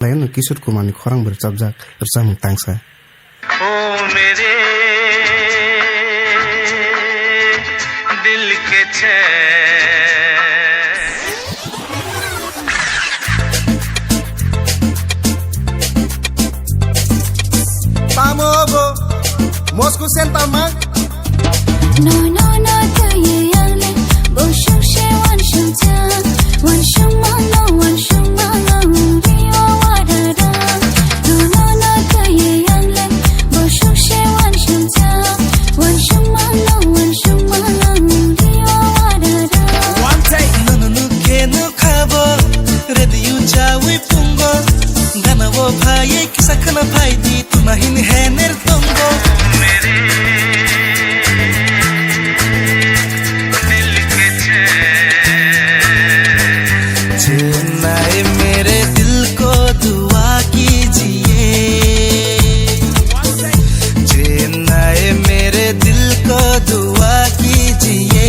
lain kisut kumani khorang bercabjak bersama tangsa. ओ मेरे दिल के Tamogo, Moscow Center man. No, to ye young, but show she one show down, one show man, no one show man, no, we are water down. No, to ye young, but show she one show down, one show man, no one show man, no, we are water down. One take, no kenu khabo, ready you jawi pungo, gana wo bhai kisa kana bhai di tumahin hai ner tongo. Chennai मेरे दिल को दुआ कीजिए, चेन्नई मेरे दिल को दुआ कीजिए.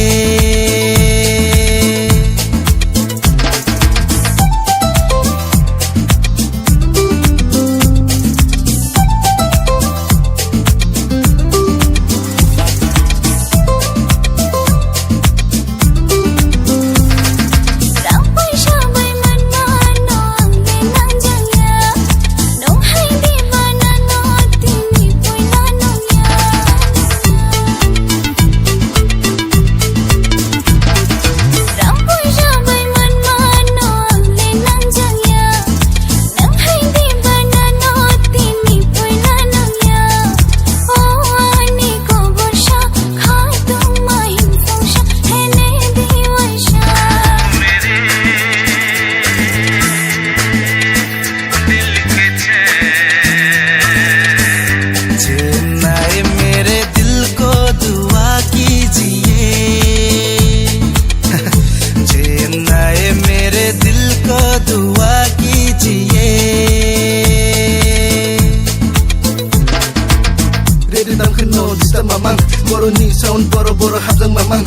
Mamang, boro ni sound boro habjang mamang.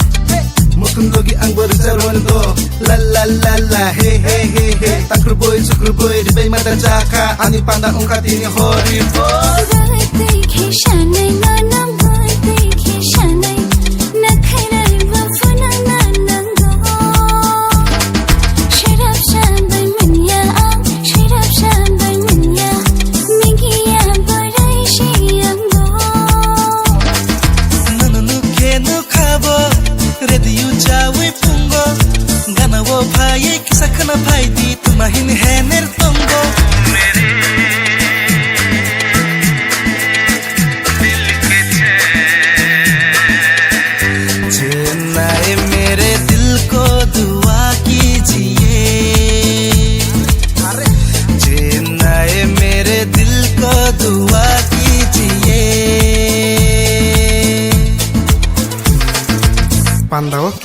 Mukun logi ang berjalan do, la la la la, hey hey hey hey. Takru boy, ribai mata jaka, ani panda ungkat ini hori boy. Dekhe shanai nana boy, dekhe shanai, na khairai wafuna nanango. Shirap shanbai manya, shirap shanbai manya, migiya barai shiyango. No khabo, ready you jawi pungo, gana wo bhai kisa kana bhai di tumahin hai ner tongo. Chennai मेरे दिल को दुआ कीजिए, चेन्नई मेरे दिल को दुआ कीजिए. Pandawa